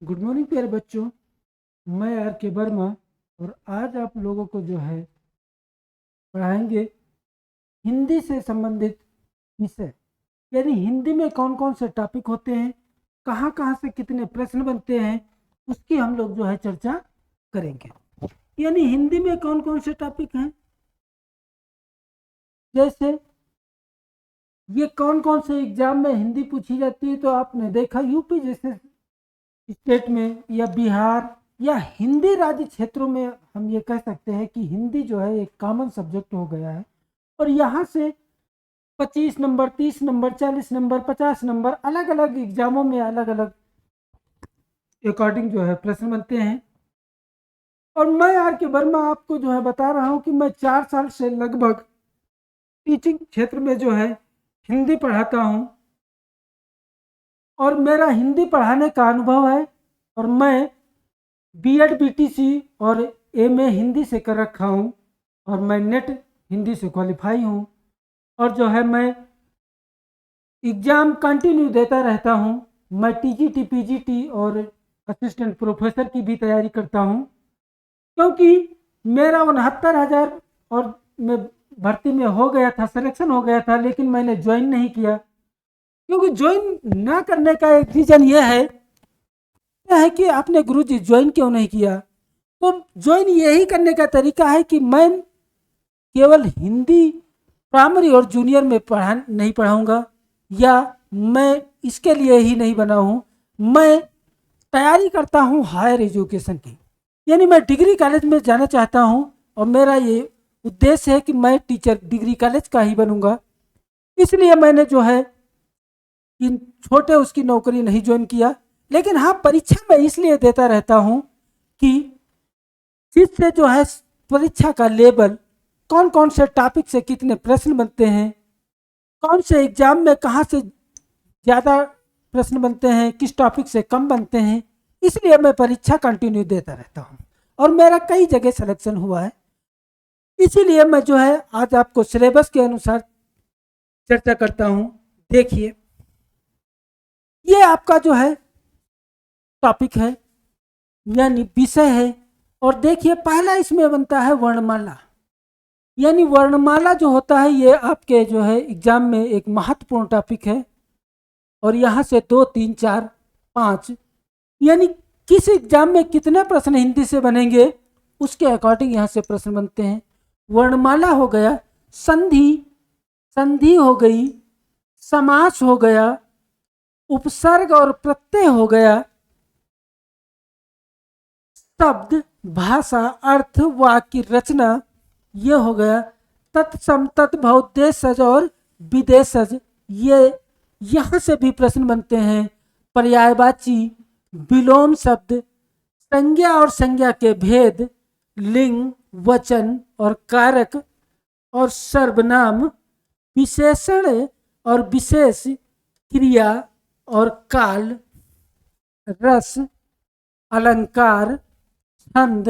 Good morning प्यारे बच्चों। मैं आर के वर्मा और आज आप लोगों को जो है पढ़ाएंगे हिंदी से संबंधित विषय। यानी हिंदी में कौन कौन से टॉपिक होते हैं, कहाँ कहाँ से कितने प्रश्न बनते हैं, उसकी हम लोग जो है चर्चा करेंगे। यानी हिंदी में कौन कौन से टॉपिक हैं, जैसे ये कौन कौन से एग्जाम में हिंदी पूछी जाती है। तो आपने देखा यूपी जैसे स्टेट में या बिहार या हिंदी राज्य क्षेत्रों में हम ये कह सकते हैं कि हिंदी जो है एक कॉमन सब्जेक्ट हो गया है। और यहाँ से 25 नंबर, 30 नंबर, 40 नंबर, 50 नंबर अलग अलग एग्जामों में अलग अलग अकॉर्डिंग जो है प्रश्न बनते हैं। और मैं आर के वर्मा आपको जो है बता रहा हूँ कि मैं 4 साल से लगभग टीचिंग क्षेत्र में जो है हिंदी पढ़ाता हूँ और मेरा हिंदी पढ़ाने का अनुभव है। और मैं बीएड बीटीसी और एमए हिंदी से कर रखा हूँ और मैं नेट हिंदी से क्वालिफाई हूँ। और जो है मैं एग्ज़ाम कंटिन्यू देता रहता हूँ। मैं टीजीटी पीजीटी और असिस्टेंट प्रोफेसर की भी तैयारी करता हूँ, क्योंकि मेरा 69,000 और मैं भर्ती में हो गया था, सिलेक्शन हो गया था, लेकिन मैंने ज्वाइन नहीं किया। क्योंकि ज्वाइन ना करने का एक रीज़न यह है कि आपने गुरुजी ज्वाइन क्यों नहीं किया। तो ज्वाइन यही करने का तरीका है कि मैं केवल हिंदी प्राइमरी और जूनियर में नहीं पढ़ाऊंगा, या मैं इसके लिए ही नहीं बना हूँ। मैं तैयारी करता हूँ हायर एजुकेशन की, यानी मैं डिग्री कॉलेज में जाना चाहता हूँ और मेरा ये उद्देश्य है कि मैं टीचर डिग्री कॉलेज का ही बनूंगा। इसलिए मैंने जो है इन छोटे उसकी नौकरी नहीं ज्वाइन किया। लेकिन हाँ, परीक्षा मैं इसलिए देता रहता हूँ कि जिससे जो है परीक्षा का लेवल, कौन कौन से टॉपिक से कितने प्रश्न बनते हैं, कौन से एग्जाम में कहाँ से ज़्यादा प्रश्न बनते हैं, किस टॉपिक से कम बनते हैं, इसलिए मैं परीक्षा कंटिन्यू देता रहता हूँ और मेरा कई जगह सिलेक्शन हुआ है। इसीलिए मैं जो है आज आपको सिलेबस के अनुसार चर्चा करता हूँ। देखिए, ये आपका जो है टॉपिक है, यानी विषय है। और देखिए, पहला इसमें बनता है वर्णमाला। यानी वर्णमाला जो होता है ये आपके जो है एग्जाम में एक महत्वपूर्ण टॉपिक है। और यहाँ से 2, 3, 4, 5, यानी किस एग्जाम में कितने प्रश्न हिंदी से बनेंगे उसके अकॉर्डिंग यहाँ से प्रश्न बनते हैं। वर्णमाला हो गया, संधि, संधि हो गई, समास हो गया, उपसर्ग और प्रत्यय हो गया, शब्द, भाषा, अर्थ, वाक्य, रचना, ये हो गया, तत्सम, तत्भव, देशज और विदेशज, ये यहाँ से भी प्रश्न बनते हैं। पर्यायवाची, विलोम शब्द, संज्ञा और संज्ञा के भेद, लिंग, वचन और कारक और सर्वनाम, विशेषण और विशेष, क्रिया और काल, रस, अलंकार, छंद,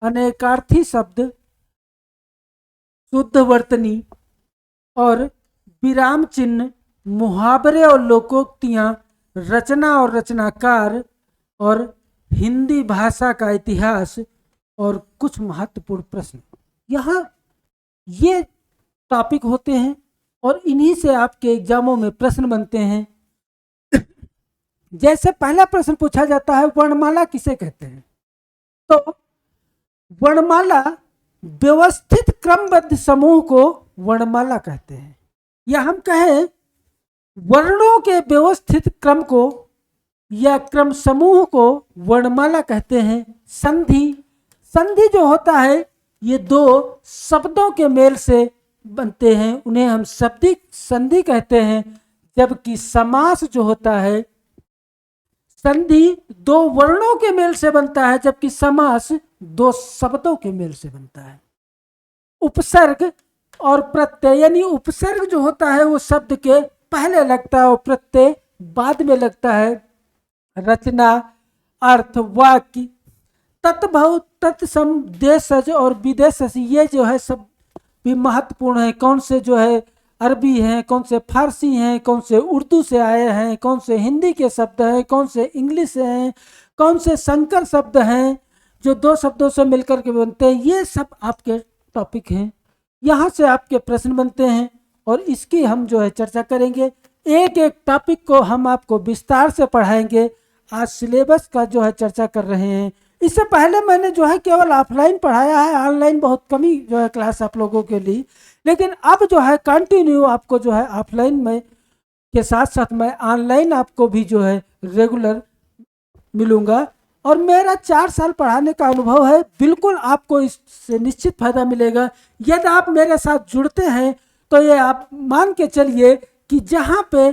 अनेकार्थी शब्द, शुद्ध वर्तनी और विराम चिन्ह, मुहावरे और लोकोक्तियाँ, रचना और रचनाकार और हिंदी भाषा का इतिहास और कुछ महत्वपूर्ण प्रश्न। यहाँ ये टॉपिक होते हैं और इन्हीं से आपके एग्जामों में प्रश्न बनते हैं। जैसे पहला प्रश्न पूछा जाता है, वर्णमाला किसे कहते हैं। तो वर्णमाला व्यवस्थित क्रमबद्ध समूह को वर्णमाला कहते हैं, या हम कहें वर्णों के व्यवस्थित क्रम को या क्रम समूह को वर्णमाला कहते हैं। संधि, संधि जो होता है ये 2 शब्दों के मेल से बनते हैं, उन्हें हम शब्दिक संधि कहते हैं। जबकि समास जो होता है, संधि 2 वर्णों के मेल से बनता है, जबकि समास 2 शब्दों के मेल से बनता है। उपसर्ग और प्रत्यय, यानी उपसर्ग जो होता है वो शब्द के पहले लगता है और प्रत्यय बाद में लगता है। रचना, अर्थ, वाक्य, तत्भव, तत्सम, देशज और विदेशज, ये जो है सब भी महत्वपूर्ण है। कौन से जो है अरबी हैं, कौन से फारसी हैं, कौन से उर्दू से आए हैं, कौन से हिंदी के शब्द हैं, कौन से इंग्लिश से हैं, कौन से संकर शब्द हैं जो दो शब्दों से मिलकर के बनते हैं। ये सब आपके टॉपिक हैं, यहाँ से आपके प्रश्न बनते हैं और इसकी हम जो है चर्चा करेंगे। एक एक टॉपिक को हम आपको विस्तार से पढ़ाएंगे। आज सिलेबस का जो है चर्चा कर रहे हैं। इससे पहले मैंने जो है केवल ऑफलाइन पढ़ाया है, ऑनलाइन बहुत कम ही जो है क्लास आप लोगों के लिए। लेकिन अब जो है कंटिन्यू आपको जो है ऑफलाइन में के साथ साथ मैं ऑनलाइन आपको भी जो है रेगुलर मिलूँगा। और मेरा 4 साल पढ़ाने का अनुभव है, बिल्कुल आपको इससे निश्चित फ़ायदा मिलेगा। यदि आप मेरे साथ जुड़ते हैं तो ये आप मान के चलिए कि जहाँ पे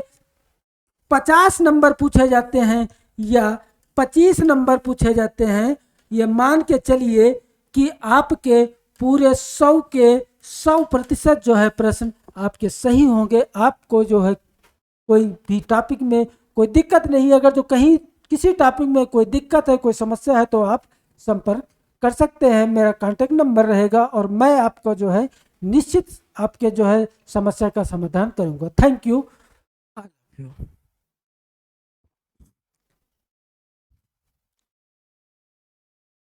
50 नंबर पूछे जाते हैं या 25 नंबर पूछे जाते हैं, ये मान के चलिए कि आपके पूरे 100 के 100% जो है प्रश्न आपके सही होंगे। आपको जो है कोई भी टॉपिक में कोई दिक्कत नहीं। अगर जो कहीं किसी टॉपिक में कोई दिक्कत है, कोई समस्या है, तो आप संपर्क कर सकते हैं। मेरा कांटेक्ट नंबर रहेगा और मैं आपको जो है निश्चित आपके जो है समस्या का समाधान करूंगा। Thank you.